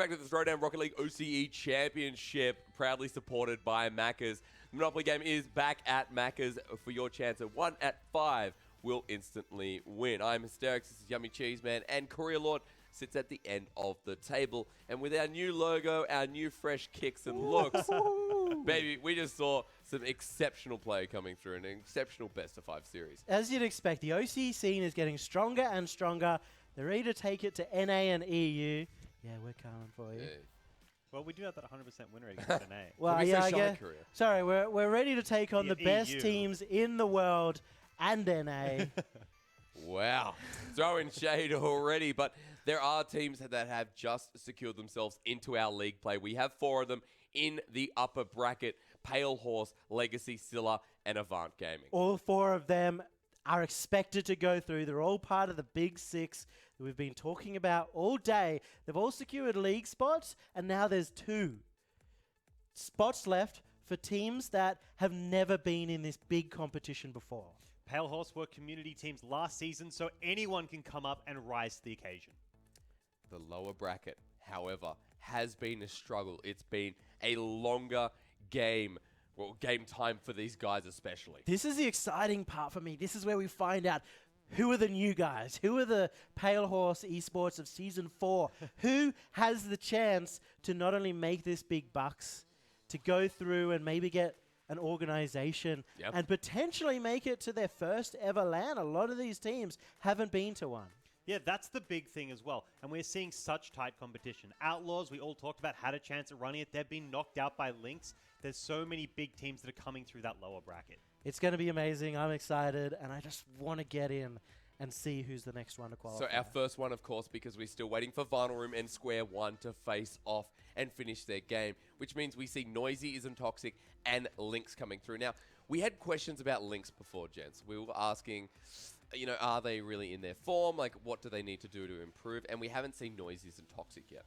back to the Throwdown Rocket League OCE Championship, proudly supported by Macca's. The Monopoly game is back at Macca's for your chance at 1 at 5 will instantly win. I'm Hysterics, this is Yummy Cheese Man, and Korea Lord sits at the end of the table. And with our new logo, our new fresh kicks and looks, baby, we just saw some exceptional play coming through, an exceptional best-of-5 series. As you'd expect, the OCE scene is getting stronger and stronger. They're ready to take it to NA and EU. Yeah, we're coming for you. Yeah. Well, we do have that 100% win rate against NA. Well, Don't be yeah, so I shy, guess. Korea. Sorry, we're ready to take on the best EU. teams in the world and NA. Wow. Throwing shade already, but there are teams that have just secured themselves into our league play. We have 4 of them in the upper bracket: Pale Horse, Legacy, Scylla, and Avant Gaming. All 4 of them are expected to go through. They're all part of the Big 6 that we've been talking about all day. They've all secured league spots, and now there's 2 spots left for teams that have never been in this big competition before. Pale Horse were community teams last season, so anyone can come up and rise to the occasion. The lower bracket, however, has been a struggle. It's been a longer game. Well, game time for these guys especially. This is the exciting part for me. This is where we find out who are the new guys, who are the Pale Horse esports of Season 4, who has the chance to not only make this big bucks, to go through and maybe get an organization and potentially make it to their first ever LAN. A lot of these teams haven't been to one. Yeah, that's the big thing as well. And we're seeing such tight competition. Outlaws, we all talked about, had a chance at running it. They've been knocked out by Lynx. There's so many big teams that are coming through that lower bracket. It's going to be amazing. I'm excited, and I just want to get in and see who's the next one to qualify. So our first one, of course, because we're still waiting for Vinyl Room and Square One to face off and finish their game, which means we see Noizee isn't Toxic and Lynx coming through. Now, we had questions about Lynx before, gents. We were asking, you know, are they really in their form? Like, what do they need to do to improve? And we haven't seen Noizee isn't Toxic yet.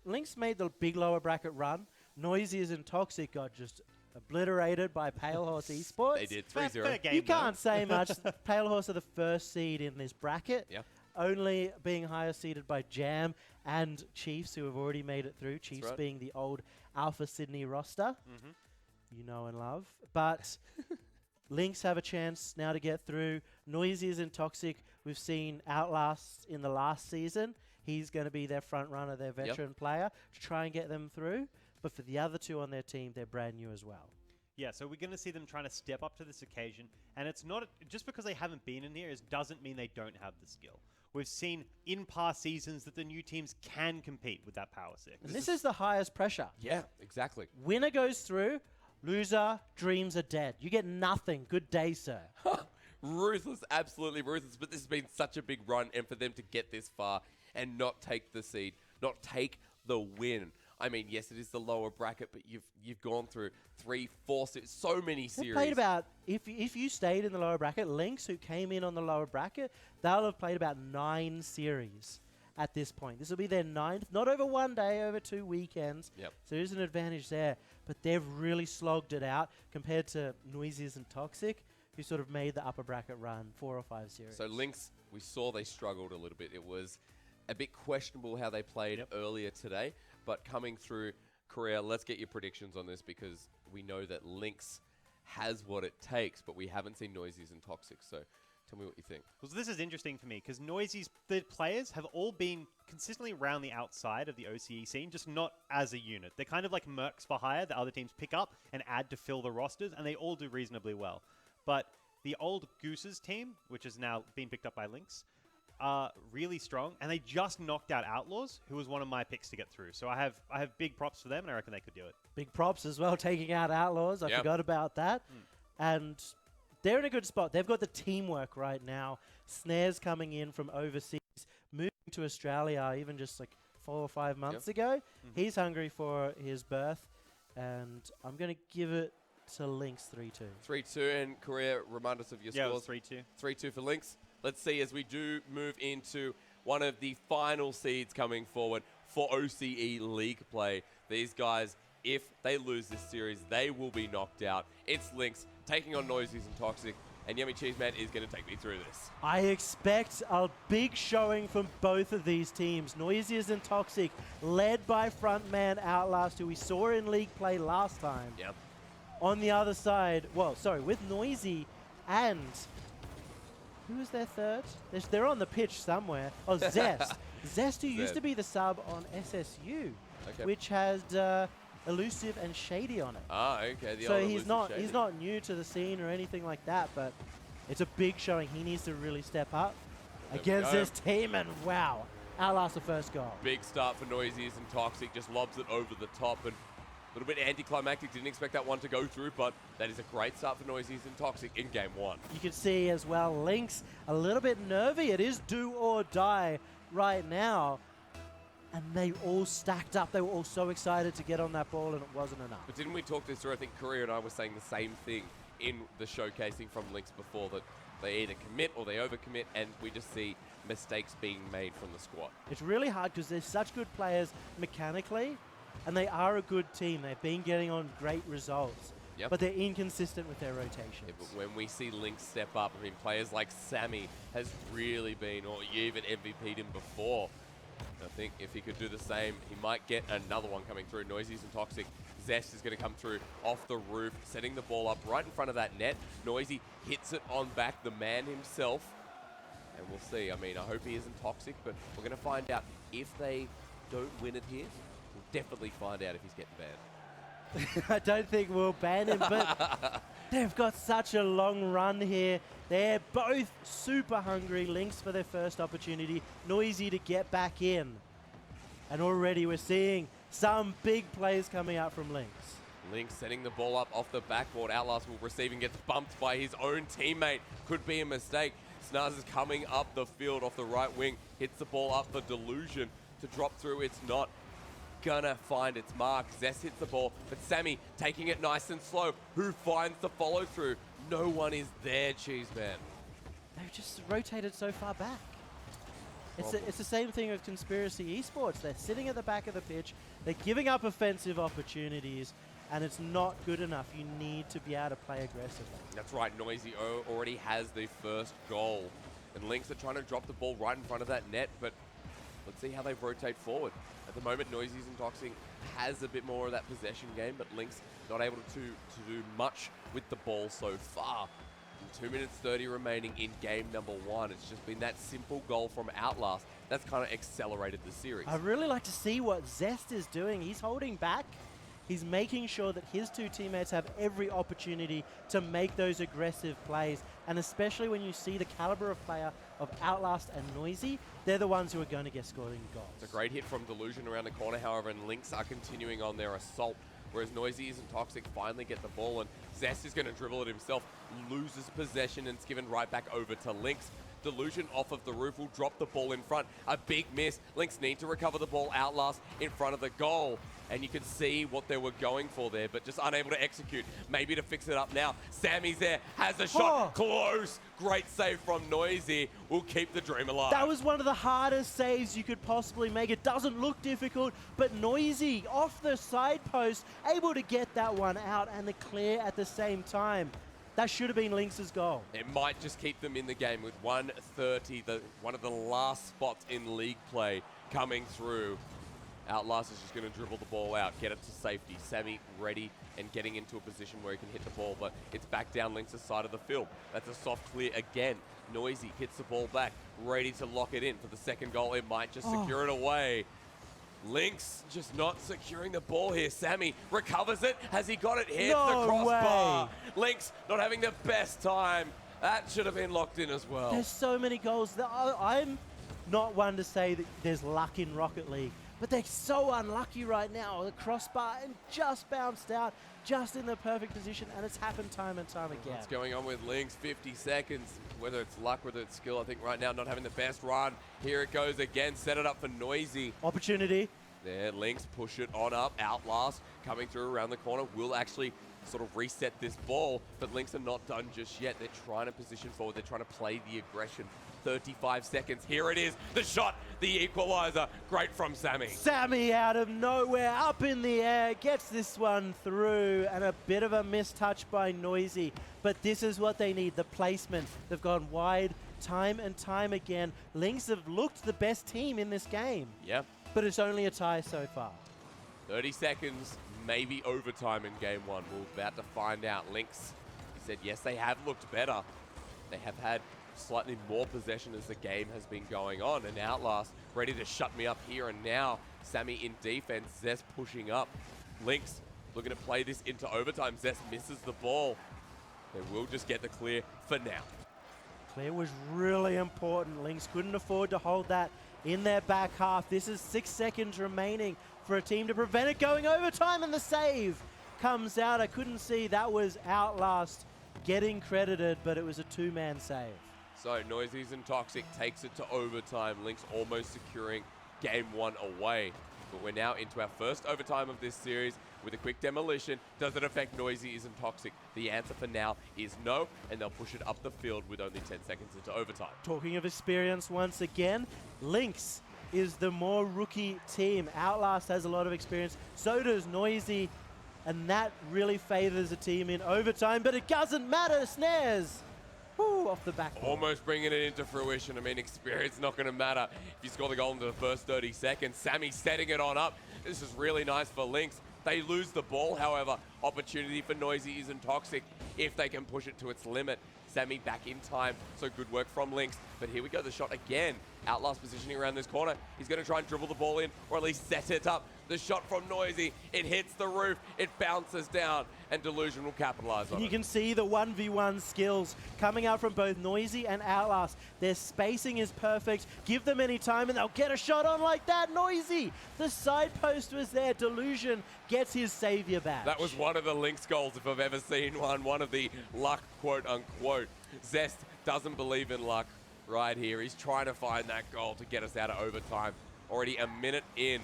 Lynx made the big lower bracket run. Noizee isn't Toxic got just obliterated by Pale Horse Esports. They did Fair 3-0. game, You though. can't say much. Pale Horse are the first seed in this bracket. Yeah. Only being higher seeded by Jam and Chiefs, who have already made it through. Chiefs right. being the old Alpha Sydney roster. You know and love. But Lynx have a chance now to get through. Noizee isn't Toxic. We've seen Outlast in the last season. He's going to be their front runner, their veteran player, to try and get them through. But for the other 2 on their team, they're brand new as well. Yeah, so we're going to see them trying to step up to this occasion. And it's not just because they haven't been in here, it doesn't mean they don't have the skill. We've seen in past seasons that the new teams can compete with that Power 6. And this is the highest pressure. Yeah, exactly. Winner goes through. Loser, dreams are dead. You get nothing. Good day, sir. Ruthless, absolutely ruthless. But this has been such a big run, and for them to get this far and not take the seed, not take the win. I mean, yes, it is the lower bracket, but you've gone through 3, 4, so many They series. played about, if you stayed in the lower bracket, Lynx, who came in on the lower bracket, they'll have played about 9 series at this point. This will be their 9th, not over one day, over 2 weekends. Yep. So there's an advantage there. But they've really slogged it out compared to Noizee and Toxic, who sort of made the upper bracket run 4 or 5 series. So Lynx, we saw they struggled a little bit. It was a bit questionable how they played earlier today. But coming through, Korea, let's get your predictions on this, because we know that Lynx has what it takes, but we haven't seen Noisees and Toxic. So tell me what you think. Well, so this is interesting for me because Noisee's the players have all been consistently around the outside of the OCE scene, just not as a unit. They're kind of like mercs for hire that other teams pick up and add to fill the rosters, and they all do reasonably well. But the old Gooses team, which has now been picked up by Lynx, are really strong, and they just knocked out Outlaws, who was one of my picks to get through. So I have big props for them, and I reckon they could do it. Big props as well, taking out Outlaws. I forgot about that. And they're in a good spot. They've got the teamwork right now. Snares coming in from overseas, moving to Australia even just like 4 or 5 months ago. He's hungry for his berth, and I'm going to give it to Lynx 3-2. 3-2, and Korea, remind us of your scores. 3-2. 3-2 for Lynx. Let's see as we do move into one of the final seeds coming forward for OCE League play. These guys, if they lose this series, they will be knocked out. It's Lynx taking on Noisees and Toxic. and Yummy Cheese Man is going to take me through this. I expect a big showing from both of these teams. Noizee and Toxic, led by frontman Outlast, who we saw in league play last time. Yep. On the other side, well, sorry, with Noizee and who was their third? They're on the pitch somewhere. Oh, Zest. Zest, who used to be the sub on SSU, which has Elusive and Shady on it. Ah, okay. The So old he's Elusive not new to the scene or anything like that, but it's a big showing. He needs to really step up against this team, and wow, Outlast the first goal. Big start for Noizee and Toxic, just lobs it over the top, and a little bit anticlimactic. Didn't expect that one to go through, but that is a great start for Noizee and Toxic in game one. You can see as well, Lynx a little bit nervy. It is do or die right now. And they all stacked up. They were all so excited to get on that ball, and it wasn't enough. But didn't we talk this through? I think Korea and I were saying the same thing in the showcasing from Lynx before, that they either commit or they overcommit, and we just see mistakes being made from the squad. It's really hard because they're such good players mechanically, and they are a good team. They've been getting on great results, but they're inconsistent with their rotations. Yeah, but when we see Lynx step up, I mean, players like Sammy has really been, or you even MVP'd him before. I think if he could do the same, he might get another one coming through. Noizee and Toxic. Zest is going to come through off the roof, setting the ball up right in front of that net. Noizee hits it on back, the man himself. And we'll see. I mean, I hope he isn't toxic, but we're going to find out. If they don't win it here, we'll definitely find out if he's getting banned. I don't think we'll ban him, but they've got such a long run here. They're both super hungry. Lynx for their first opportunity. Noizee to get back in. And already we're seeing some big plays coming out from Lynx. Lynx setting the ball up off the backboard. Outlast will receive and gets bumped by his own teammate. Could be a mistake. Snaz is coming up the field off the right wing. Hits the ball up for Delusion to drop through. It's not gonna find its mark. Zest hits the ball, but Sammy taking it nice and slow. Who finds the follow through? No one is there, Cheese Man. They've just rotated so far back. It's the same thing with Conspiracy Esports. They're sitting at the back of the pitch. They're giving up offensive opportunities, and it's not good enough. You need to be able to play aggressively. That's right. Noizee already has the first goal, and Lynx are trying to drop the ball right in front of that net, but let's see how they rotate forward. At the moment, Noizee and Toxic has a bit more of that possession game, but Lynx not able to do much with the ball so far. 2 minutes 30 remaining in game number one. It's just been that simple goal from Outlast that's kind of accelerated the series. I really like to see what Zest is doing. He's holding back. He's making sure that his two teammates have every opportunity to make those aggressive plays. And especially when you see the caliber of player of Outlast and Noizee, they're the ones who are going to get scoring goals. It's a great hit from Delusion around the corner, however, and Lynx are continuing on their assault. Whereas Noizee and Toxic finally get the ball, and Zest is going to dribble it himself, loses possession, and it's given right back over to Lynx. Delusion off of the roof will drop the ball in front. A big miss. Lynx need to recover the ball. Outlast in front of the goal. And you can see what they were going for there, but just unable to execute. Maybe to fix it up now. Sammy's there, has a shot. Close. Great save from Noizee. Will keep the dream alive. That was one of the hardest saves you could possibly make. It doesn't look difficult, but Noizee off the side post, able to get that one out and the clear at the same time. That should have been Lynx's goal. It might just keep them in the game with 1:30, one of the last spots in league play coming through. Outlast is just going to dribble the ball out, get it to safety. Sammy ready and getting into a position where he can hit the ball, but it's back down Lynx's side of the field. That's a soft clear again. Noizee hits the ball back, ready to lock it in for the second goal. It might just secure it away. Lynx just not securing the ball here. Sammy recovers it. Has he got it? Hits the crossbar. Lynx not having the best time. That should have been locked in as well. There's so many goals. I'm not one to say that there's luck in Rocket League, but they're so unlucky right now. The crossbar and just bounced out, just in the perfect position, and it's happened time and time again. What's going on with Lynx? 50 seconds. Whether it's luck, whether it's skill, I think right now not having the best run. Here it goes again. Set it up for Noizee. Opportunity. There, Lynx push it on up. Outlast coming through around the corner. Will actually sort of reset this ball, but Lynx are not done just yet. They're trying to position forward. They're trying to play the aggression. 35 seconds. Here it is. The shot, the equalizer. Great from Sammy. Sammy out of nowhere, up in the air, gets this one through, and a bit of a mistouch by Noizee. But this is what they need, the placement. They've gone wide time and time again. Lynx have looked the best team in this game. Yep. But it's only a tie so far. 30 seconds, maybe overtime in game one. We're about to find out. Lynx, he said, yes, they have looked better. They have had slightly more possession as the game has been going on. And Outlast ready to shut me up here and now. Sammy in defense, Zest pushing up. Lynx looking to play this into overtime. Zest misses the ball. They will just get the clear for now. Clear was really important. Lynx couldn't afford to hold that in their back half. This is 6 seconds remaining for a team to prevent it going overtime, and the save comes out. I couldn't see that was Outlast getting credited, but it was a two-man save. So Noizees and Toxic takes it to overtime. Lynx almost securing game one away. But we're now into our first overtime of this series with a quick demolition. Does it affect Noizees and Toxic? The answer for now is no, and they'll push it up the field with only 10 seconds into overtime. Talking of experience once again, Lynx is the more rookie team. Outlast has a lot of experience. So does Noizee, and that really favors the team in overtime, but it doesn't matter. Snares. Woo, off the back. Almost bringing it into fruition. I mean, experience not going to matter if you score the goal into the first 30 seconds. Sammy setting it on up. This is really nice for Lynx. They lose the ball, however. Opportunity for Noizee and Toxic if they can push it to its limit. Sammy back in time, so good work from Lynx. But here we go, the shot again. Outlast positioning around this corner. He's going to try and dribble the ball in, or at least set it up. The shot from Noizee, it hits the roof, it bounces down, and Delusion will capitalize on it. You can see the 1v1 skills coming out from both Noizee and Outlast. Their spacing is perfect. Give them any time and they'll get a shot on like that. Noizee, the side post was there. Delusion gets his savior badge. That was one of the Lynx goals, if I've ever seen one of the luck, quote unquote. Zest doesn't believe in luck right here. He's trying to find that goal to get us out of overtime. Already a minute in.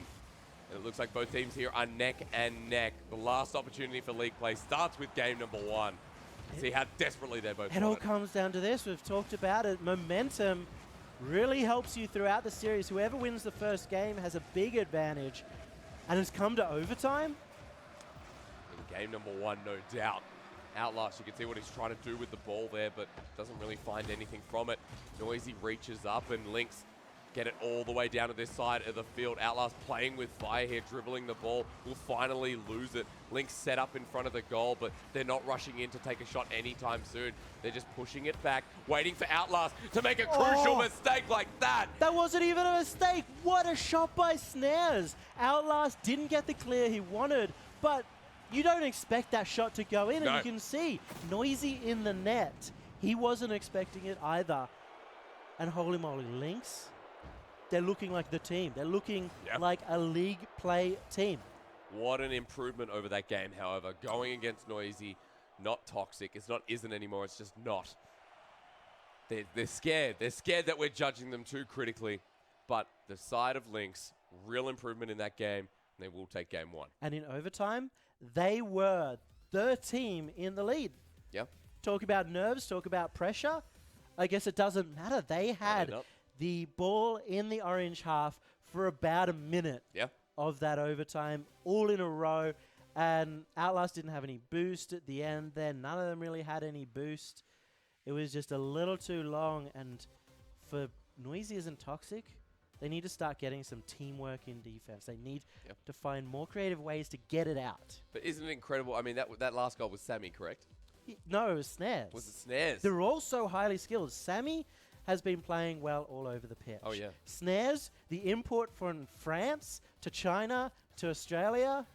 And it looks like both teams here are neck and neck. The last opportunity for league play starts with game number one. See how desperately they both want it all comes down to this. We've talked about it. Momentum really helps you throughout the series. Whoever wins the first game has a big advantage. And it's come to overtime. In game number one, no doubt. Outlast, you can see what he's trying to do with the ball there, but doesn't really find anything from it. Noizee reaches up and Lynx get it all the way down to this side of the field. Outlast playing with fire here, dribbling the ball, will finally lose it. Lynx set up in front of the goal, but they're not rushing in to take a shot anytime soon. They're just pushing it back, waiting for Outlast to make a crucial mistake like that. That wasn't even a mistake. What a shot by Snares. Outlast didn't get the clear he wanted, but you don't expect that shot to go in, and you can see Noizee in the net. He wasn't expecting it either. And holy moly, Lynx, they're looking like the team. They're looking like a league play team. What an improvement over that game, however. Going against Noizee, not Toxic. It's not isn't anymore, it's just not. They're scared. They're scared that we're judging them too critically. But the side of Lynx, real improvement in that game, and they will take game one. And in overtime, they were the team in the lead. Yep. Talk about nerves, talk about pressure. I guess it doesn't matter. They had the ball in the orange half for about a minute of that overtime, all in a row. And Outlast didn't have any boost at the end there. None of them really had any boost. It was just a little too long. And for Noizee and Toxic, they need to start getting some teamwork in defense. They need to find more creative ways to get it out. But isn't it incredible? I mean, that last goal was Sammy, correct? No, it was Snares. Was it Snares? They're all so highly skilled. Sammy has been playing well all over the pitch. Oh, yeah. Snares, the import from France to China to Australia,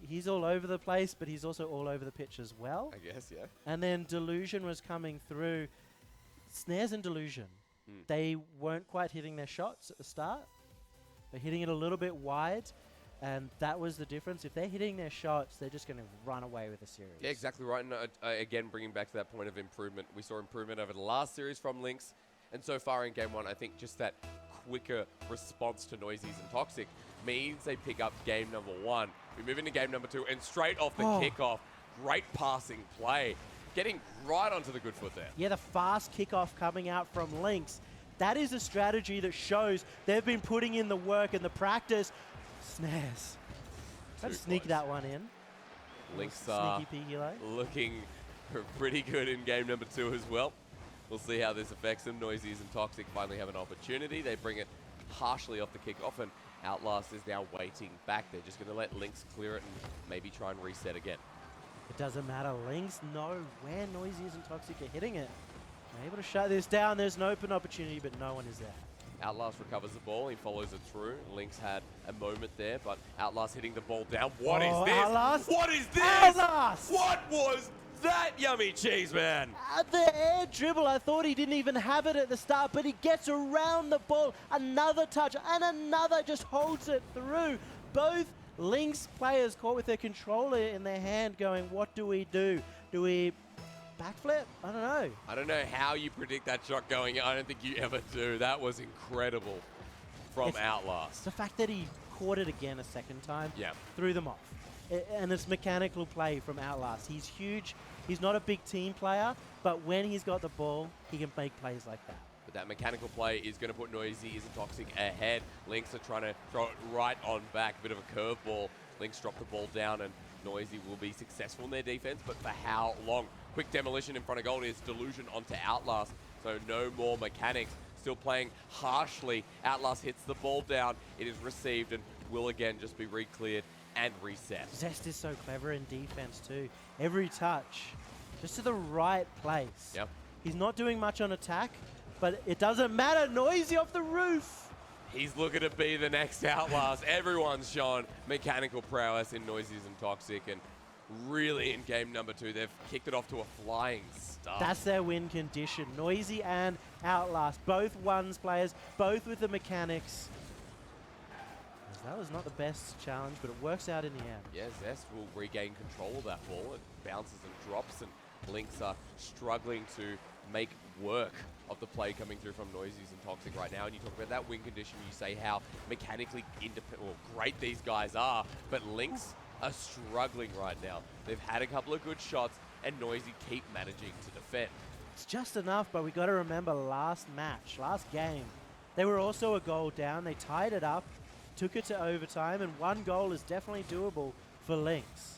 he's all over the place, but he's also all over the pitch as well. I guess, yeah. And then Delusion was coming through. Snares and Delusion, they weren't quite hitting their shots at the start. They're hitting it a little bit wide, and that was the difference. If they're hitting their shots, they're just going to run away with the series. Yeah, exactly right. And again, bringing back to that point of improvement, we saw improvement over the last series from Lynx. And so far in game one, I think just that quicker response to Noizees and Toxic means they pick up game number one. We move into game number two, and straight off the kickoff, great passing play. Getting right onto the good foot there. Yeah, the fast kickoff coming out from Lynx. That is a strategy that shows they've been putting in the work and the practice. Snares. Let's sneak close. that one in. Lynx are Sneaky peeky like. looking pretty good in game number 2 as well. We'll see how this affects them. Noizees and Toxic finally have an opportunity. They bring it harshly off the kickoff, and Outlast is now waiting back. They're just going to let Lynx clear it and maybe try and reset again. It doesn't matter. Lynx know where Noizee and Toxic are hitting it. They're able to shut this down. There's an open opportunity, but no one is there. Outlast recovers the ball. He follows it through. Lynx had a moment there, but Outlast hitting the ball down. What is this? Outlast? What is this? Outlast! What was that, yummy cheese man? The air dribble, I thought he didn't even have it at the start, but he gets around the ball. Another touch and another, just holds it through. Both Lynx players caught with their controller in their hand going, what do we do? Do we backflip? I don't know. I don't know how you predict that shot going in. I don't think you ever do. That was incredible from Outlast. The fact that he caught it again a second time Yeah. threw them off. And it's mechanical play from Outlast. He's huge. He's not a big team player, but when he's got the ball, he can make plays like that. But that mechanical play is going to put Noizee and Toxic ahead. Lynx are trying to throw it right on back. A bit of a curveball. Lynx drop the ball down, and Noizee will be successful in their defense, but for how long? Quick demolition in front of goal is Delusion onto Outlast, so no more mechanics. Still playing harshly. Outlast hits the ball down. It is received and will again just be re-cleared and reset. Zest is so clever in defense too. Every touch, just to the right place. Yep. He's not doing much on attack, but it doesn't matter. Noizee off the roof. He's looking to be the next Outlast. Everyone's shown mechanical prowess in Noizees and Toxic, and really in game number 2, they've kicked it off to a flying start. That's their win condition. Noizee and Outlast, both ones players, both with the mechanics. That was not the best challenge, but it works out in the end. Yeah, Zest will regain control of that ball. It bounces and drops, and Lynx are struggling to make work of the play coming through from Noizees and Toxic right now. And you talk about that win condition, you say how mechanically great these guys are, but Lynx are struggling right now. They've had a couple of good shots, and Noizee keep managing to defend. It's just enough, but we got to remember last match, last game, they were also a goal down. They tied it up, took it to overtime, and 1 goal is definitely doable for Lynx.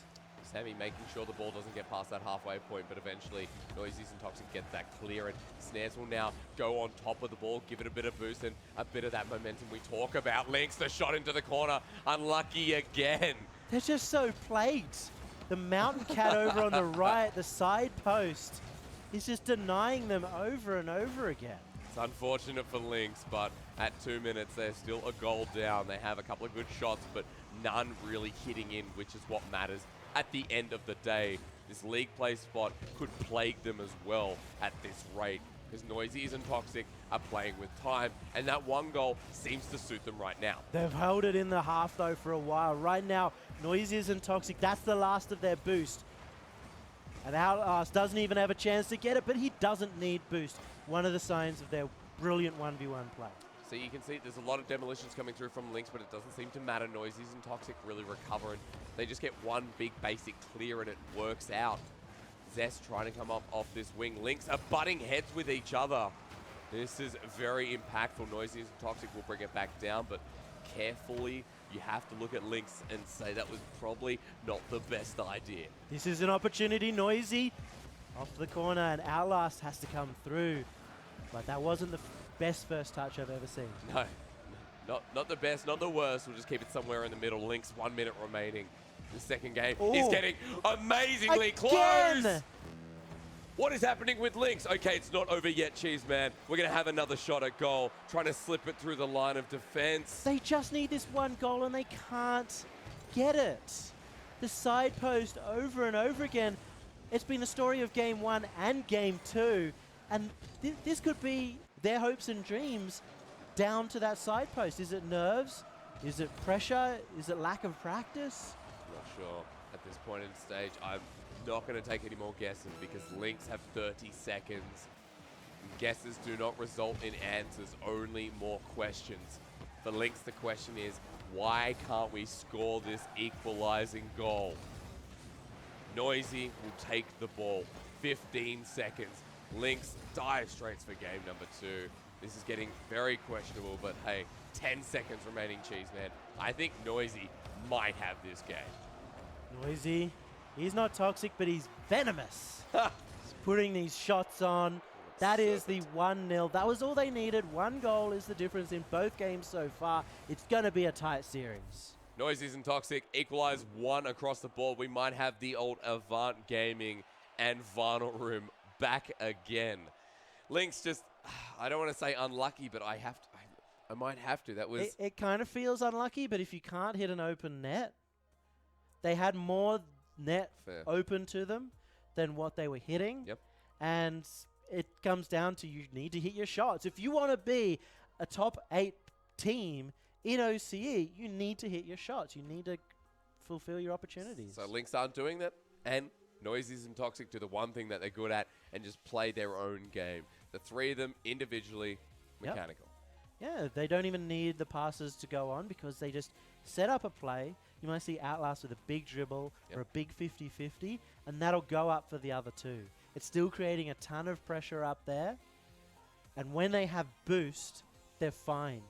Sammy making sure the ball doesn't get past that halfway point, but eventually Noizees and Toxic get that clear, and Snares will now go on top of the ball, give it a bit of boost and a bit of that momentum we talk about. Lynx, the shot into the corner, unlucky again. They're just so plagued. The Mountain Cat over on the right, the side post, is just denying them over and over again. It's unfortunate for Lynx, but at 2 minutes, they're still a goal down. They have a couple of good shots, but none really hitting in, which is what matters at the end of the day. This league play spot could plague them as well at this rate, because Noizees and Toxic are playing with time, and that 1 goal seems to suit them right now. They've held it in the half, though, for a while. Right now, Noizees and Toxic, that's the last of their boost. And Outlast doesn't even have a chance to get it, but he doesn't need boost. One of the signs of their brilliant 1v1 play. So you can see there's a lot of demolitions coming through from Lynx, but it doesn't seem to matter. Noizees and Toxic really recover, and they just get one big basic clear, and it works out. Zest trying to come up off this wing. Lynx are butting heads with each other. This is very impactful. Noizees and Toxic will bring it back down, but carefully, you have to look at Lynx and say that was probably not the best idea. This is an opportunity. Noizee off the corner, and Outlast has to come through. But that wasn't the best first touch I've ever seen. No, not the best, not the worst. We'll just keep it somewhere in the middle. Lynx, 1 minute remaining. The second game is getting amazingly close. What is happening with Lynx? Okay, it's not over yet, Cheese Man. We're going to have another shot at goal, trying to slip it through the line of defense. They just need this 1 goal, and they can't get it. The side post over and over again. It's been the story of game 1 and game 2, and this could be their hopes and dreams down to that side post. Is it nerves? Is it pressure? Is it lack of practice? Not sure at this point in the stage. I'm not going to take any more guesses because Lynx have 30 seconds. Guesses do not result in answers, only more questions. For Lynx, the question is, why can't we score this equalizing goal? Noizee will take the ball. 15 seconds. Lynx dire straits for game number 2. This is getting very questionable, but hey, 10 seconds remaining, Cheeseman. I think Noizee might have this game. Noizee, he's not toxic, but he's venomous. He's putting these shots on. That is the 1-0. That was all they needed. 1 goal is the difference in both games so far. It's going to be a tight series. Noizee's and Toxic equalize 1 across the board. We might have the old Avant Gaming and Vinyl Room back again. Lynx just, I don't want to say unlucky, but I might have to. That was... It kind of feels unlucky, but if you can't hit an open net, they had more net open to them than what they were hitting. Yep. And it comes down to you need to hit your shots. If you want to be a top 8 team in OCE, you need to hit your shots. You need to fulfill your opportunities. So Lynx aren't doing that, and Noizees and Toxic do the one thing that they're good at and just play their own game. The 3 of them individually mechanical. Yeah, they don't even need the passes to go on because they just set up a play. You might see Outlast with a big dribble or a big 50-50, and that'll go up for the other 2. It's still creating a ton of pressure up there. And when they have boost, they're fine.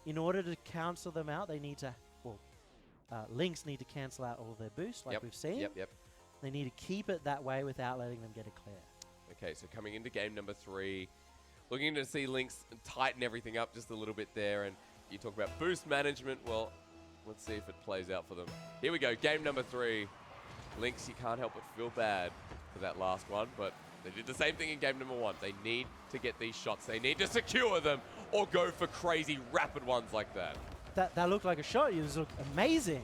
In order to cancel them out, they need to, Lynx need to cancel out all their boost like we've seen. Yep. They need to keep it that way without letting them get a clear. Okay, so coming into game number 3, looking to see Lynx tighten everything up just a little bit there. And you talk about boost management. Well, let's see if it plays out for them. Here we go, game number 3. Lynx, you can't help but feel bad for that last one, but they did the same thing in game number 1. They need to get these shots. They need to secure them or go for crazy rapid ones like that. That looked like a shot. It looked amazing.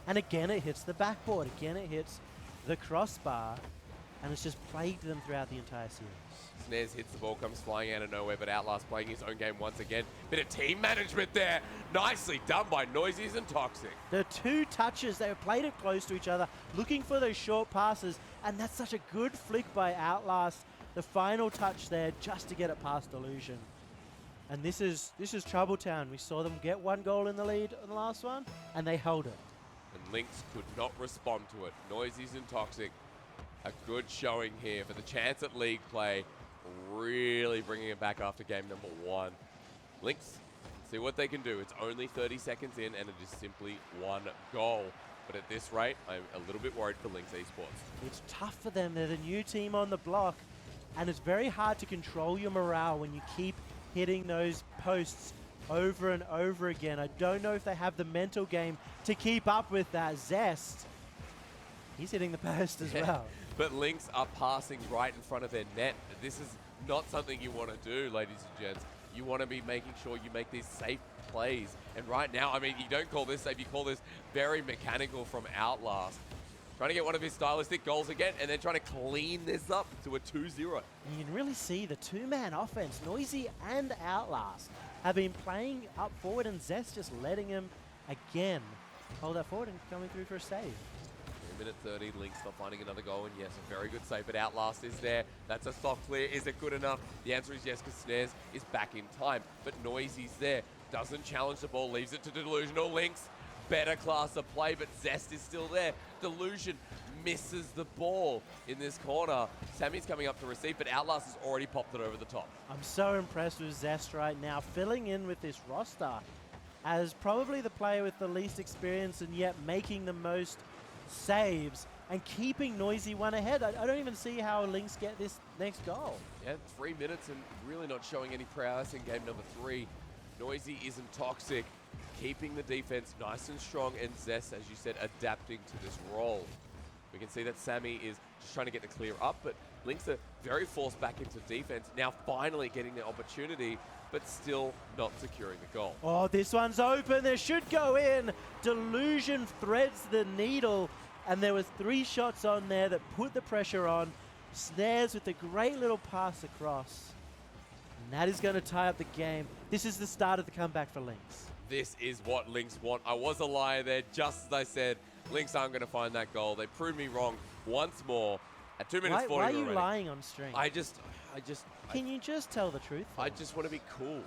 And again, it hits the backboard. Again, it hits the crossbar. And it's just plagued them throughout the entire series. Snares hits the ball, comes flying out of nowhere, but Outlast playing his own game once again. Bit of team management there. Nicely done by Noizees and Toxic. The 2 touches, they played it close to each other, looking for those short passes, and that's such a good flick by Outlast. The final touch there just to get it past Delusion. And this is Trouble Town. We saw them get 1 goal in the lead on the last one, and they held it. And Lynx could not respond to it. Noizees and Toxic, a good showing here for the chance at league play. Really bringing it back after game number 1. Lynx, see what they can do. It's only 30 seconds in, and it is simply 1 goal. But at this rate, I'm a little bit worried for Lynx Esports. It's tough for them. They're the new team on the block, and it's very hard to control your morale when you keep hitting those posts over and over again. I don't know if they have the mental game to keep up with that. Zest, he's hitting the post as well. But Lynx are passing right in front of their net. This is not something you want to do, ladies and gents. You want to be making sure you make these safe plays. And right now, I mean, you don't call this safe, you call this very mechanical from Outlast. Trying to get one of his stylistic goals again, and then trying to clean this up to a 2-0. You can really see the 2-man offense. Noizee and Outlast have been playing up forward, and Zest just letting him again hold that forward and coming through for a save. Minute 30, Lynx not finding another goal, and yes, a very good save, but Outlast is there. That's a soft clear. Is it good enough? The answer is yes, because Snares is back in time, but Noizee's there. Doesn't challenge the ball, leaves it to Delusional. Lynx, better class of play, but Zest is still there. Delusion misses the ball in this corner. Sammy's coming up to receive, but Outlast has already popped it over the top. I'm so impressed with Zest right now, filling in with this roster as probably the player with the least experience and yet making the most saves and keeping Noizee 1 ahead. I don't even see how Lynx get this next goal. Yeah, 3 minutes and really not showing any prowess in game number 3. Noizee isn't toxic, keeping the defense nice and strong, and Zest, as you said, adapting to this role. We can see that Sammy is just trying to get the clear up, but Lynx are very forced back into defense, now finally getting the opportunity, but still not securing the goal. Oh, this one's open. This should go in. Delusion threads the needle, and there was 3 shots on there that put the pressure on. Snares with a great little pass across. And that is going to tie up the game. This is the start of the comeback for Lynx. This is what Lynx want. I was a liar there, just as I said. Lynx aren't going to find that goal. They proved me wrong once more. At 2 minutes 40 Why are you already. lying on stream? Can you just tell the truth? I just want to be cool.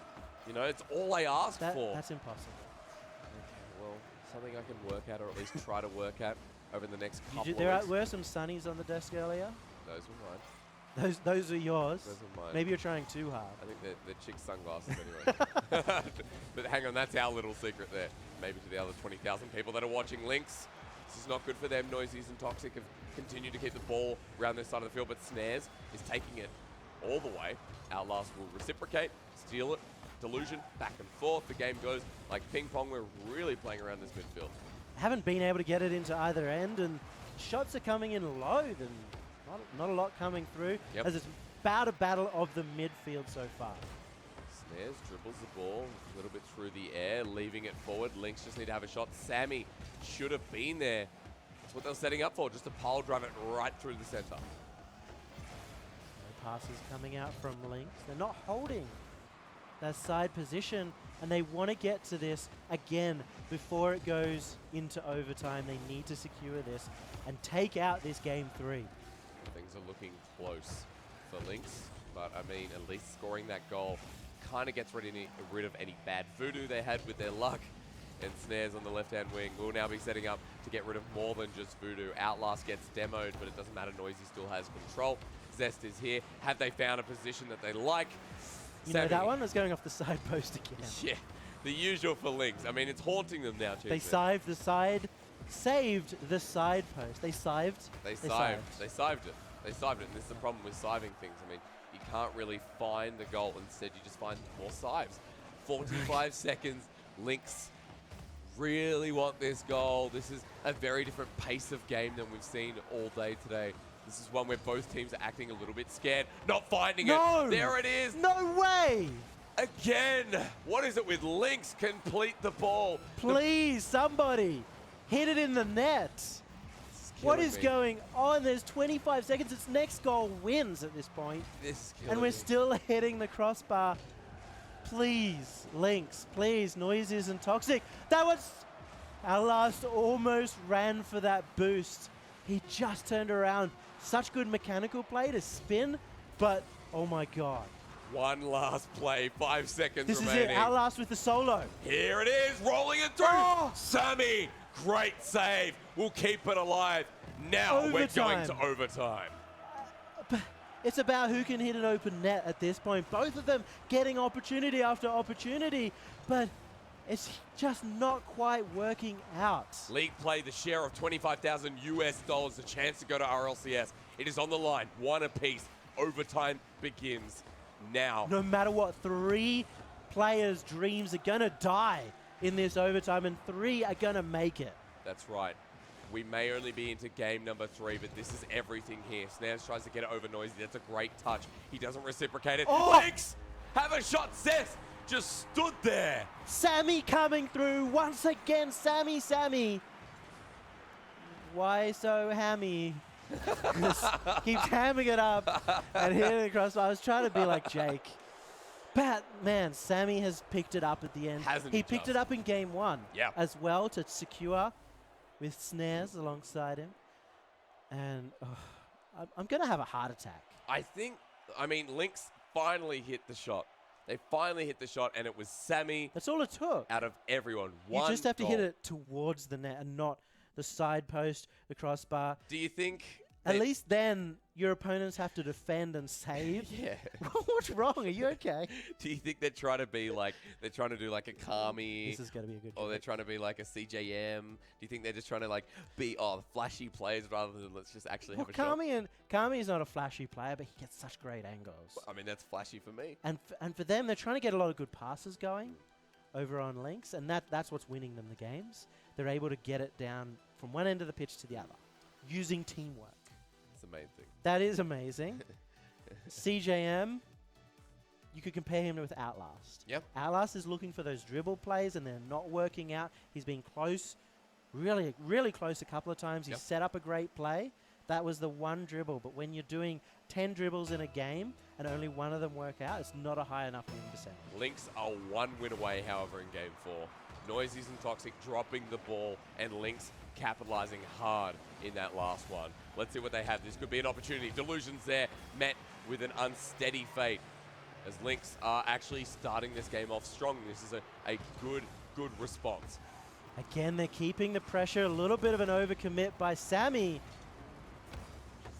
You know, it's all I asked for. That's impossible. Okay, well, something I can work at, or at least try to work at. over the next couple of There weeks. were some sunnies on the desk earlier. Those were mine. Those are yours. Those are mine. Maybe you're trying too hard. I think they're chick's sunglasses anyway. But hang on, that's our little secret there. Maybe to the other 20,000 people that are watching Lynx. This is not good for them. Noizees and Toxic have continued to keep the ball around their side of the field, but Snares is taking it all the way. Outlast will reciprocate, steal it. Delusion, back and forth. The game goes like ping pong. We're really playing around this midfield. Haven't been able to get it into either end, and shots are coming in low. Then not a lot coming through. Yep. As it's about a battle of the midfield so far. Snares dribbles the ball a little bit through the air, leaving it forward. Lynx just need to have a shot. Sammy should have been there. That's what they're setting up for, just to pile drive it right through the center. No passes coming out from Lynx. They're not holding that side position, and they want to get to this again before it goes into overtime. They need to secure this and take out this game 3. Things are looking close for Lynx, but I mean, at least scoring that goal kind of gets rid of any bad voodoo they had with their luck. And Snares on the left-hand wing will now be setting up to get rid of more than just voodoo. Outlast gets demoed, but it doesn't matter. Noizee still has control. Zest is here. Have they found a position that they like? You know, that one was going off the side post again. Yeah, the usual for Lynx. I mean, it's haunting them now, too. They saved the side post. They sived. They sived it. They sived it. And this is the problem with siving things. I mean, you can't really find the goal. Instead, you just find more sives. 45 seconds. Lynx really want this goal. This is a very different pace of game than we've seen all day today. This is one where both teams are acting a little bit scared, not finding it. There it is. No way! Again. What is it with Lynx? Complete the ball. Please, somebody, hit it in the net. What is going on? There's 25 seconds. Its next goal wins at this point. This is killing And we're me. still hitting the crossbar. Please, Lynx. Please, Noizee and Toxic. That was... Outlast almost ran for that boost. He just turned around. Such good mechanical play to spin, but oh my god. One last play, 5 seconds This remaining. is it, Outlast with the solo. Here it is, rolling it through. Oh! Sammy, great save. We'll keep it alive. Now we're going Overtime. to overtime. But it's about who can hit an open net at this point. Both of them getting opportunity after opportunity, but it's just not quite working out. League play, the share of $25,000 US, a chance to go to RLCS. It is on the line, one apiece. Overtime begins now. No matter what, 3 players' dreams are gonna die in this overtime, and 3 are gonna make it. That's right. We may only be into game number 3, but this is everything here. Snares tries to get it over Noizee. That's a great touch. He doesn't reciprocate it. Oh! Lynx, have a shot. Zest just stood there. Sammy coming through once again. Sammy. Why so hammy? Just keeps hamming it up and hitting it across. I was trying to be like Jake. But, man, Sammy has picked it up at the end. Hasn't he he picked just? it up in game 1 Yeah. as well to secure with Snares alongside him. And I'm going to have a heart attack. I mean, Lynx finally hit the shot. They finally hit the shot, and it was Sammy That's all it took. out of everyone. You One just have to hit goal. it towards the net and not the side post, the crossbar. Do you think... At least then your opponents have to defend and save. Yeah. What's wrong? Are you okay? Do you think they're trying to be like... They're trying to do like a Kami... This is going to be a good Or they're game. trying to be like a CJM? Do you think they're just trying to like be flashy players rather than let's just actually Well, have a shot? Kami is not a flashy player, but he gets such great angles. I mean, that's flashy for me. And for them, they're trying to get a lot of good passes going over on Lynx, and that's what's winning them the games. They're able to get it down from one end of the pitch to the other using teamwork. It's the main thing. That is amazing. CJM, you could compare him with Outlast. Yep. Outlast is looking for those dribble plays, and they're not working out. He's been close, really, really close a couple of times. He Yep. set up a great play. That was the one dribble. But when you're doing 10 dribbles in a game and only one of them work out, it's not a high enough win percentage. Lynx are 1 win away, however, in game 4. Noizees and Toxic dropping the ball, and Lynx capitalizing hard in that last one. Let's see what they have. This could be an opportunity. Delusion's there, met with an unsteady fate, as Lynx are actually starting this game off strong. This is a good response. Again, they're keeping the pressure. A little bit of an overcommit by Sammy.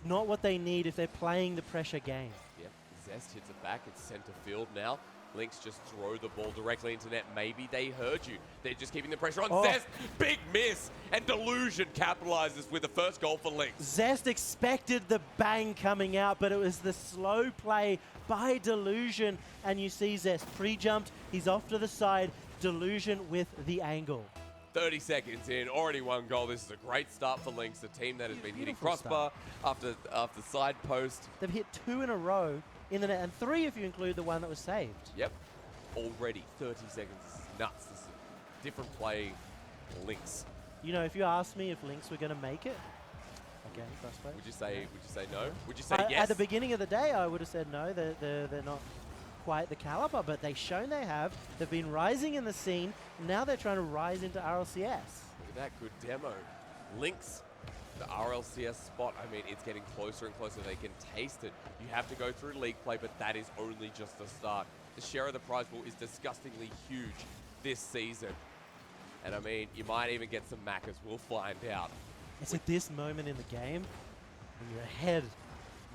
Not what they need if they're playing the pressure game. Yep, Zest hits it back. It's center field now. Lynx just throw the ball directly into net. Maybe they heard you. They're just keeping the pressure on. Oh. Zest, big miss. And Delusion capitalizes with the first goal for Lynx. Zest expected the bang coming out, but it was the slow play by Delusion. And you see Zest pre-jumped. He's off to the side. Delusion with the angle. 30 seconds in, already one goal. This is a great start for Lynx, the team that has been hitting Beautiful crossbar after side post. They've hit 2 in a row in the net, and 3 if you include the one that was saved. Yep, already 30 seconds. This is nuts. This is a different play for Lynx. You know, if you asked me if Lynx were going to make it, again, Crossbow. Would you say no? Would you say yes? At the beginning of the day, I would have said no. They're not quite the caliber, but they've shown they have. They've been rising in the scene. Now they're trying to rise into RLCS. Look at that good demo. Lynx, the RLCS spot, I mean, it's getting closer and closer. They can taste it. You have to go through league play, but that is only just the start. The share of the prize pool is disgustingly huge this season. And I mean, you might even get some Maccas. We'll find out. It's at this moment in the game, when you're ahead,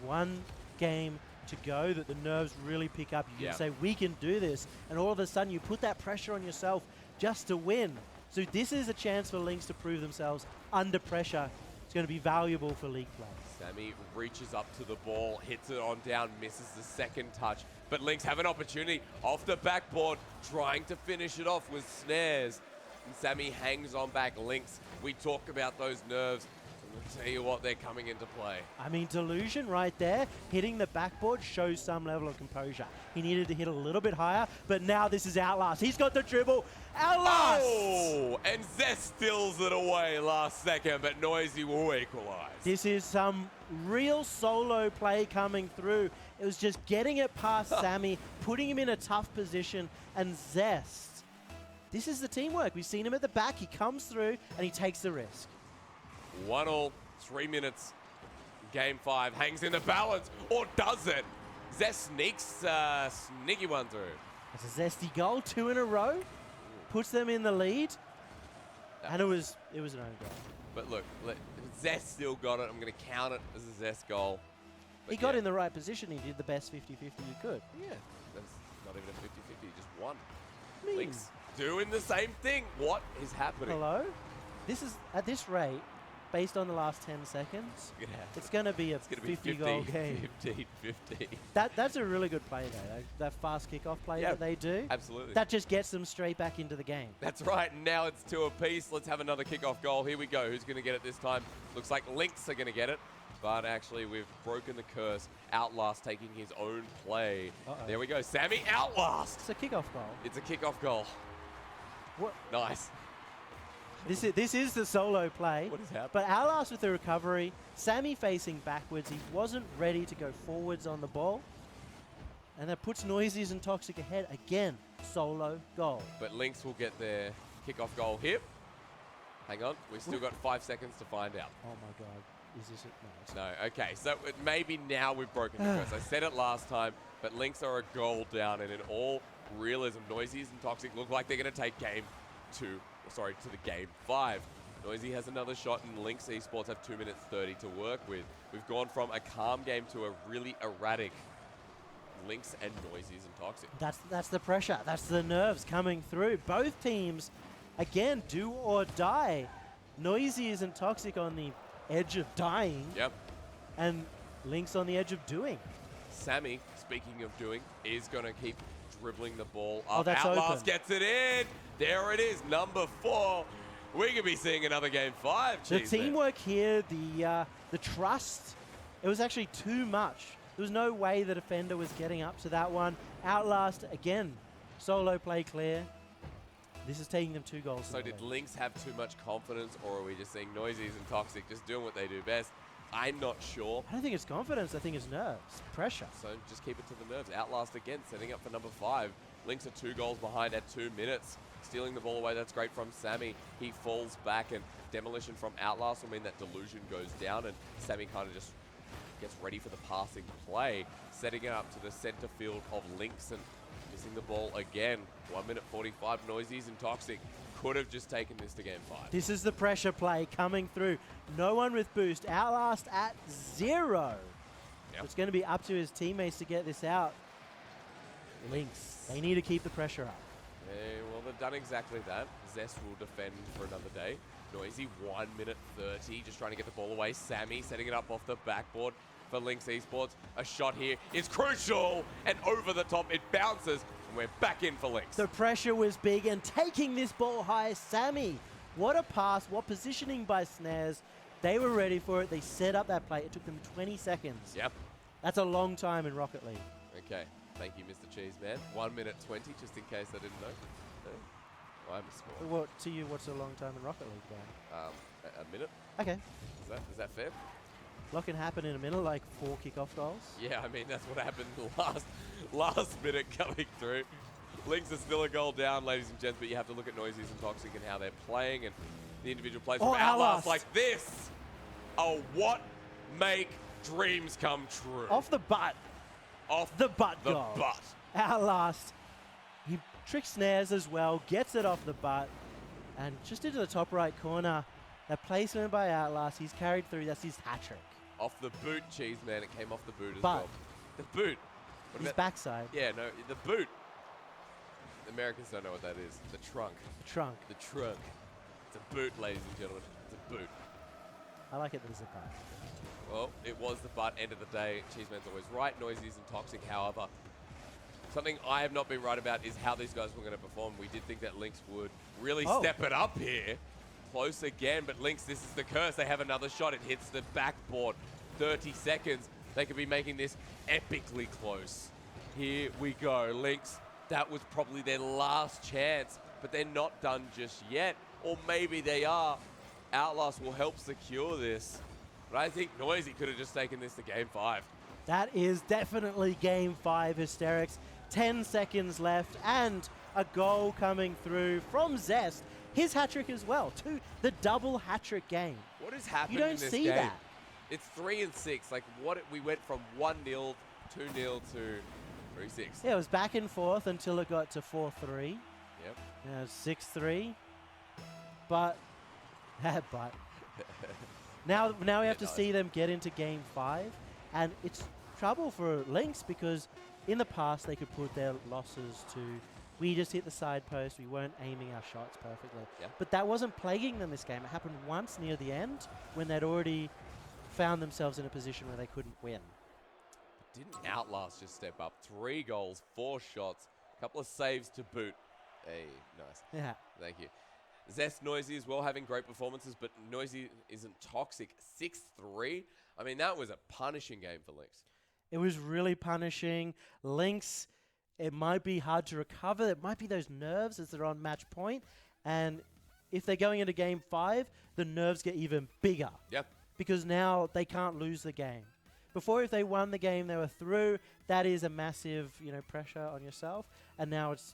one game to go, that the nerves really pick up. You can say, we can do this. And all of a sudden, you put that pressure on yourself just to win. So this is a chance for Lynx to prove themselves under pressure. It's going to be valuable for league play. Sammy reaches up to the ball, hits it on down, misses the second touch. But Lynx have an opportunity off the backboard, trying to finish it off with snares. And Sammy hangs on back. Lynx, we talk about those nerves. I'll tell you what, they're coming into play. I mean, Delusion right there, hitting the backboard shows some level of composure. He needed to hit a little bit higher, but now this is Outlast. He's got the dribble. Outlast! Oh, and Zest steals it away last second, but Noizee will equalize. This is some real solo play coming through. It was just getting it past Sammy, putting him in a tough position, and Zest. This is the teamwork. We've seen him at the back. He comes through, and he takes the risk. 1-1, 3 minutes. Game 5 hangs in the balance, or does it? Zest sneaks sneaky one through. It's a zesty goal, 2 in a row, puts them in the lead, and it was an own goal. But look, Zest still got it. I'm going to count it as a Zest goal. But He got in the right position. He did the best 50-50 he could. Yeah, that's not even a 50-50, he just won. I mean, Lynx doing the same thing. What is happening? hello? This is, at this rate, based on the last 10 seconds, it's going to be a 50-goal game. 15-15. That's a really good play, though. That fast kickoff play that they do. Absolutely. That just gets them straight back into the game. That's right. Now it's 2 apiece. Let's have another kickoff goal. Here we go. Who's going to get it this time? Looks like Lynx are going to get it. But actually, we've broken the curse. Outlast taking his own play. There we go. Sammy Outlast. It's a kickoff goal. It's a kickoff goal. What? Nice. This is the solo play. What is happening? But Outlast with the recovery. Sammy facing backwards. He wasn't ready to go forwards on the ball. And that puts Noizees and Toxic ahead. Again, solo goal. But Lynx will get their kickoff goal here. Hang on. We've still got 5 seconds to find out. Oh my god. Is this it? No. No, okay. So maybe now we've broken the curse. I said it last time, but Lynx are a goal down. And in all realism, Noizees and Toxic look like they're going to take to the game 5. Noizee has another shot, and Lynx Esports have 2 minutes 30 to work with. We've gone from a calm game to a really erratic Lynx and Noizees and Toxic. That's the pressure. That's the nerves coming through. Both teams, again, do or die. Noizees and Toxic on the edge of dying. Yep. And Lynx on the edge of doing. Sammy, speaking of doing, is going to keep dribbling the ball Oh, up. that's Outlast open. gets it in. There it is, number 4. We could be seeing another game 5. The Jeez, man. teamwork here, the trust, it was actually too much. There was no way the defender was getting up to that one. Outlast, again, solo play clear. This is taking them 2 goals. So did Lynx have too much confidence, or are we just seeing Noizees and Toxic just doing what they do best? I'm not sure. I don't think it's confidence. I think it's nerves, pressure. So just keep it to the nerves. Outlast again, setting up for number 5. Lynx are 2 goals behind at 2 minutes. Stealing the ball away, that's great from Sammy. He falls back, and demolition from Outlast will mean that Delusion goes down, and Sammy kind of just gets ready for the passing play. Setting it up to the center field of Lynx, and missing the ball again. 1 minute 45, Noizees and Toxic could have just taken this to game 5. This is the pressure play coming through. No one with boost. Outlast at 0. Yep. It's going to be up to his teammates to get this out. Lynx, they need to keep the pressure up. Well, they've done exactly that. Zest will defend for another day. Noizee, 1 minute 30, just trying to get the ball away. Sammy setting it up off the backboard for Lynx Esports. A shot here is crucial, and over the top it bounces, and we're back in for Lynx. The pressure was big, and taking this ball high, Sammy. What a pass, what positioning by Snares. They were ready for it. They set up that play. It took them 20 seconds. Yep. That's a long time in Rocket League. Okay, thank you, Mr. Cheeseman. 1 minute 20, just in case I didn't know. I'm a score. What to you? What's a long time in Rocket League game? A minute? Okay, Is that fair? lot can happen in a minute, like 4 kickoff goals. Yeah, I mean, that's what happened last minute coming through. Lynx is still a goal down, ladies and gents, but you have to look at Noizees and Toxic and how they're playing and the individual plays from Outlast like this. Oh, what make dreams come true? Off the butt. Off The butt the goal. butt. Outlast. He tricks Snares as well, gets it off the butt, and just into the top right corner. That placement by Outlast, he's carried through. That's his hat trick. Off the boot, Cheeseman. It came off the boot as But well. The boot. What his about- backside, Yeah, no, the boot. The Americans don't know what that is. The trunk. trunk. The trunk. It's a boot, ladies and gentlemen. It's a boot. I like it that it's a butt. Well, it was the butt. End of the day, Cheeseman's always right. Noizees and Toxic, however. Something I have not been right about is how these guys were going to perform. We did think that Lynx would really step it up here. Close again, but Lynx, this is the curse. They have another shot. It hits the backboard. 30 seconds. They could be making this epically close. Here we go. Lynx, that was probably their last chance, but they're not done just yet. Or maybe they are. Outlast will help secure this. But I think Noizee could have just taken this to game 5. That is definitely game 5 hysterics. 10 seconds left and a goal coming through from Zest. His hat trick as well, too. The double hat trick game. What is happening You don't in this see game? that. It's 3 and 6. Like we went from 1-0, 2-0 to 3-6. Yeah, it was back and forth until it got to 4-3. Yep. Now 6-3. But, but. Now we have to see them get into game 5. And it's trouble for Lynx because in the past they could put their losses to, we just hit the side post, we weren't aiming our shots perfectly. Yeah. But that wasn't plaguing them this game. It happened once near the end when they'd already found themselves in a position where they couldn't win. Didn't Outlast just step up? 3 goals, 4 shots, a couple of saves to boot. Hey, nice. Yeah. Thank you. Zest, Noizee as well, having great performances, but Noizee isn't Toxic. 6-3. I mean, that was a punishing game for Lynx. It was really punishing. Lynx, it might be hard to recover. It might be those nerves as they're on match point. And if they're going into game 5, the nerves get even bigger. Yep. Because now they can't lose the game. Before, if they won the game, they were through. That is a massive, pressure on yourself. And now it's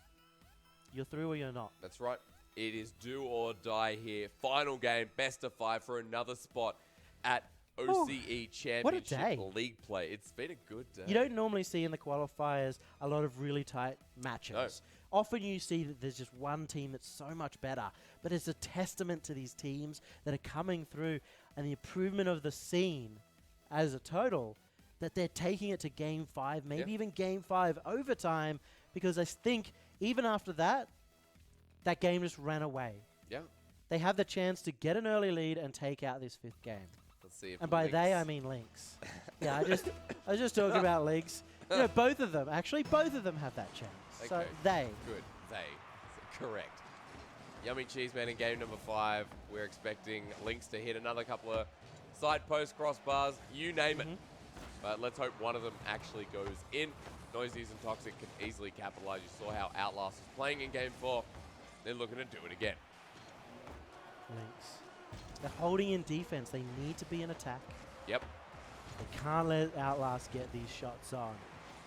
you're through or you're not. That's right. It is do or die here. Final game, best of 5 for another spot at OCE Championship day. League play. It's been a good day. You don't normally see in the qualifiers a lot of really tight matches. No. Often you see that there's just one team that's so much better. But it's a testament to these teams that are coming through and the improvement of the scene as a total that they're taking it to game 5, maybe even game 5 overtime, because I think even after that, that game just ran away. Yeah. They have the chance to get an early lead and take out this 5th game. Let's see if And by Lynx- they, I mean Lynx. Yeah, I was just talking about Lynx. Both of them have that chance. So Okay. they. Good. Correct. Yummy Cheeseman in game number 5. We're expecting Lynx to hit another couple of side post crossbars, you name it. But let's hope one of them actually goes in. Noizees and Toxic can easily capitalize. You saw how Outlast is playing in game 4. They're looking to do it again. Lynx. They're holding in defense. They need to be in attack. Yep. They can't let Outlast get these shots on.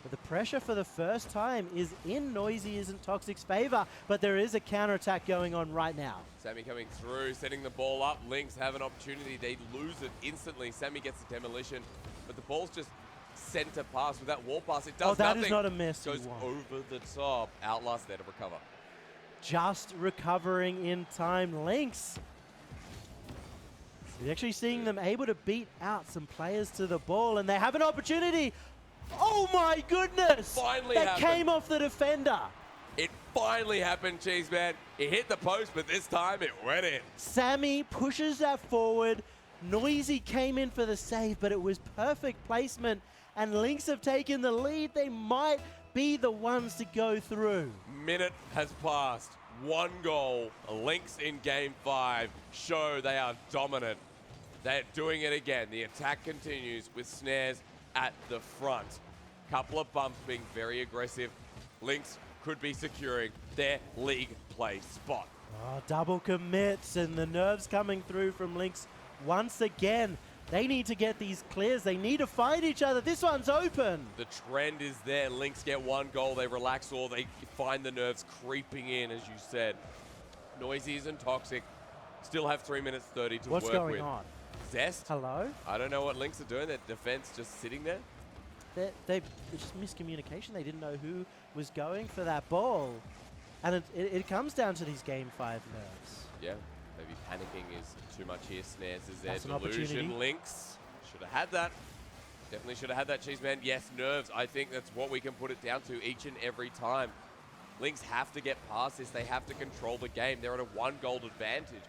But the pressure for the first time is in Noizee and Toxic's favor, but there is a counterattack going on right now. Sammy coming through, setting the ball up. Lynx have an opportunity. They lose it instantly. Sammy gets the demolition, but the ball's just center pass with that wall pass. It does that nothing. is not a miss. Goes you want. over the top. Outlast there to recover. just recovering in time. Lynx. You're actually seeing them able to beat out some players to the ball, and they have an opportunity. Oh my goodness! Finally that happened. came off the defender. It finally happened, Cheeseman. It hit the post, but this time it went in. Sammy pushes that forward. Noizee came in for the save, but it was perfect placement, and Lynx have taken the lead. They might be the ones to go through. Minute has passed. 1 goal. Lynx in game 5 show they are dominant. They're doing it again. The attack continues with Snares at the front. Couple of bumps being very aggressive. Lynx could be securing their league play spot. Oh, double commits, and the nerves coming through from Lynx once again. They need to get these clears. They need to find each other. This one's open. The trend is there. Lynx get 1 goal. They relax, or they find the nerves creeping in, as you said. Noizees and Toxic still have 3 minutes 30 to What's work going with. on? Zest? Hello? I don't know what Lynx are doing. Their defense just sitting there. It's just miscommunication. They didn't know who was going for that ball. And it comes down to these game 5 nerves. Yeah, maybe panicking is too much here. Snares is there. That's an Delusion. opportunity. Lynx should have had that. Definitely should have had that, Cheeseman. Yes, nerves. I think that's what we can put it down to each and every time. Lynx have to get past this. They have to control the game. They're at a 1 goal advantage.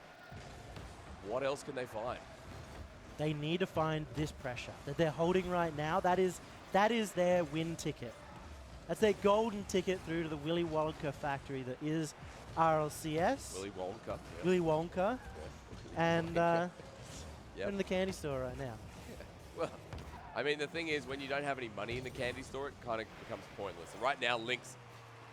What else can they find? They need to find this pressure that they're holding right now. That is their win ticket. That's their golden ticket through to the Willy Wonka factory that is RLCS. Willy Wonka. Yeah. Willy Wonka. Yeah. And Yep. we're in the candy store right now. Well, I mean, the thing is, when you don't have any money in the candy store, it kind of becomes pointless. And right now, Lynx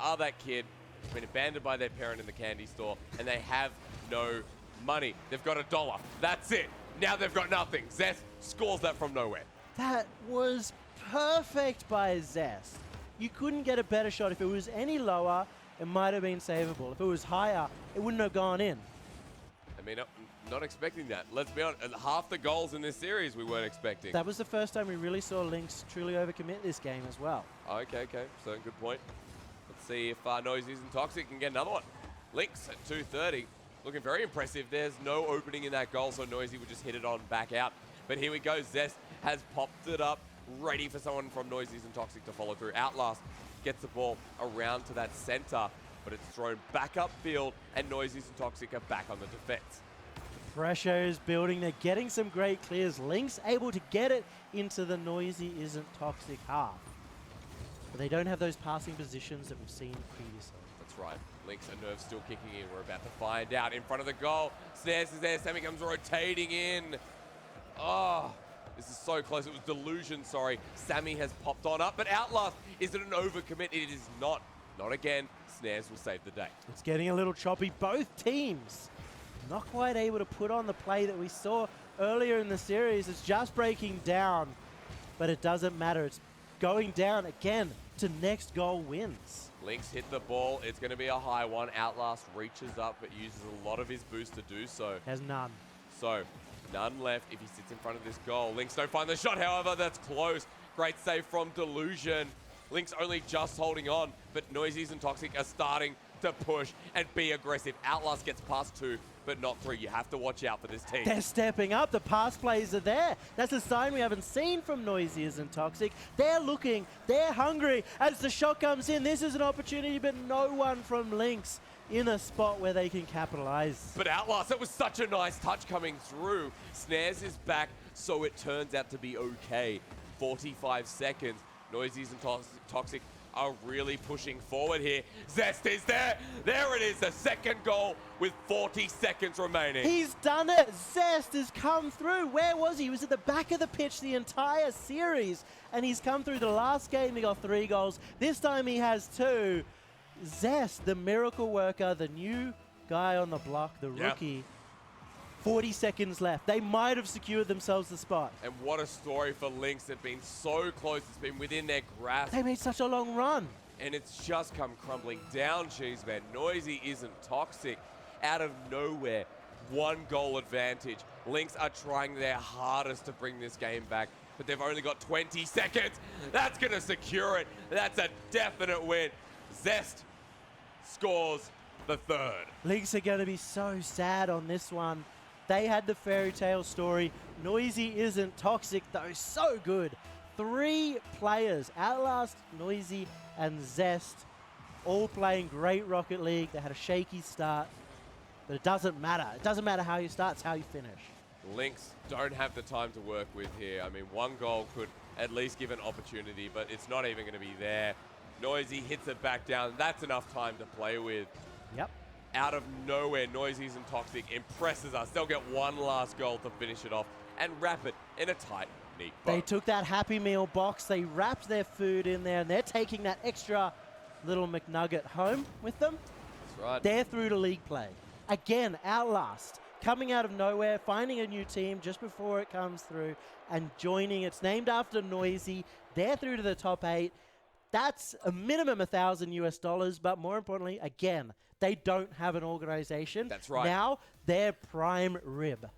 are that kid who's been abandoned by their parent in the candy store, and they have no money. They've got $1. That's it. Now they've got nothing. Zest scores that from nowhere. That was perfect by Zest. You couldn't get a better shot. If it was any lower, it might have been savable. If it was higher, it wouldn't have gone in. I mean, not expecting that. Let's be honest, half the goals in this series we weren't expecting. That was the first time we really saw Lynx truly overcommit this game as well. Okay. So, good point. Let's see if Noizees and Toxic can get another one. Lynx at 2:30. Looking very impressive. There's no opening in that goal, so Noizee would just hit it on back out. But here we go. Zest has popped it up, ready for someone from Noizees and Toxic to follow through. Outlast gets the ball around to that center, but it's thrown back upfield, and Noizees and Toxic are back on the defense. Pressure is building. They're getting some great clears. Lynx able to get it into the Noizee isn't Toxic half. But they don't have those passing positions that we've seen previously. That's right. Lynx and Nerve still kicking in. We're about to find out. In front of the goal. Snares is there. Sammy comes rotating in. Oh, this is so close. It was Delusion, sorry. Sammy has popped on up, but Outlast, is it an overcommit? It is not. Not again. Snares will save the day. It's getting a little choppy. Both teams not quite able to put on the play that we saw earlier in the series. It's just breaking down, but it doesn't matter. It's going down again to next goal wins. Lynx hit the ball. It's going to be a high one. Outlast reaches up, but uses a lot of his boost to do so. Has none. So, none left if he sits in front of this goal. Lynx don't find the shot, however, that's close. Great save from Delusion. Lynx only just holding on, but Noizees and Toxic are starting to push and be aggressive. Outlast gets past 2, but not 3. You have to watch out for this team. They're stepping up. The pass plays are there. That's a sign we haven't seen from Noizees and Toxic. They're looking. They're hungry. As the shot comes in, this is an opportunity, but no one from Lynx in a spot where they can capitalize. But Outlast, that was such a nice touch coming through. Snares is back, so it turns out to be okay. 45 seconds. Noizees and Toxic are really pushing forward here. Zest is there. There it is, the second goal with 40 seconds remaining. He's done it. Zest has come through. Where was he? He was at the back of the pitch the entire series, and he's come through. The last game he got 3 goals. This time he has 2. Zest, the miracle worker, the new guy on the block, the rookie. 40 seconds left. They might have secured themselves the spot. And what a story for Lynx. They've been so close. It's been within their grasp. They made such a long run. And it's just come crumbling down, Cheeseman. Noizee isn't Toxic. Out of nowhere, 1 goal advantage. Lynx are trying their hardest to bring this game back, but they've only got 20 seconds. That's going to secure it. That's a definite win. Zest scores the third. Lynx are going to be so sad on this one. They had the fairy tale story. Noizee isn't. Toxic, though, so good. 3 players, Outlast, Noizee, and Zest, all playing great Rocket League. They had a shaky start, but it doesn't matter. It doesn't matter how you start, it's how you finish. Lynx don't have the time to work with here. I mean, 1 goal could at least give an opportunity, but it's not even going to be there. Noizee hits it back down. That's enough time to play with. Yep. Out of nowhere, Noizee's and Toxic impresses us. They'll get 1 last goal to finish it off and wrap it in a tight, neat bow. They took that Happy Meal box, they wrapped their food in there, and they're taking that extra little McNugget home with them. That's right. They're through to league play. Again, Outlast, coming out of nowhere, finding a new team just before it comes through, and joining. It's named after Noizee. They're through to the top 8. That's a minimum $1,000 US, but more importantly, again, they don't have an organization. That's right. Now, they're prime rib.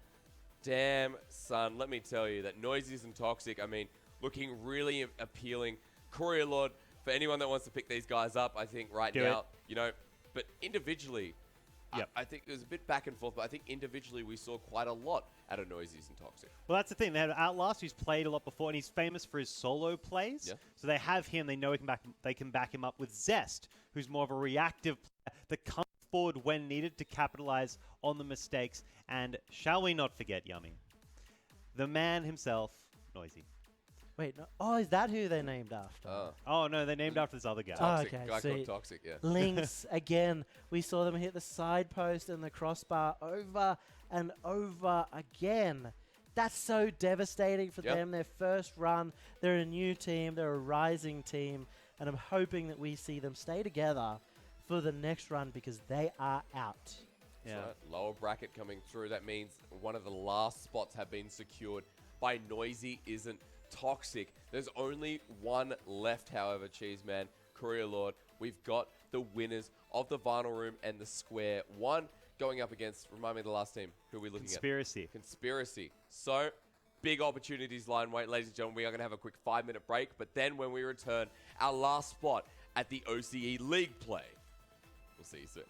Damn, son, let me tell you that Noizee's and Toxic, I mean, looking really appealing. Courier Lord, for anyone that wants to pick these guys up, I think right Do now, it. you know, but individually, Yep. I think it was a bit back and forth, but I think individually we saw quite a lot out of Noizee's and Toxic. Well, that's the thing. They have Outlast, who's played a lot before, and he's famous for his solo plays. Yeah. So they have him. They know they can back him up with Zest, who's more of a reactive player that comes forward when needed to capitalize on the mistakes. And shall we not forget, Yummy, the man himself, Noizee. Wait, no, oh, is that who they're named after? Oh, no, they're named after this other guy. Toxic, okay, guy see. called Toxic, yeah. Lynx, again, we saw them hit the side post and the crossbar over and over again. That's so devastating for Yep. them. Their first run, they're a new team, they're a rising team, and I'm hoping that we see them stay together for the next run because they are out. Yeah. Right. Lower bracket coming through. That means one of the last spots have been secured by Noizee isn't Toxic. There's only 1 left, however, Cheeseman, Courier Lord. We've got the winners of the Vinyl Room and the Square. 1 going up against, remind me of the last team. Who are we looking Conspiracy. at? Conspiracy. So, big opportunities line wait. Ladies and gentlemen, we are going to have a quick 5-minute break. But then when we return, our last spot at the OCE League play. We'll see you soon.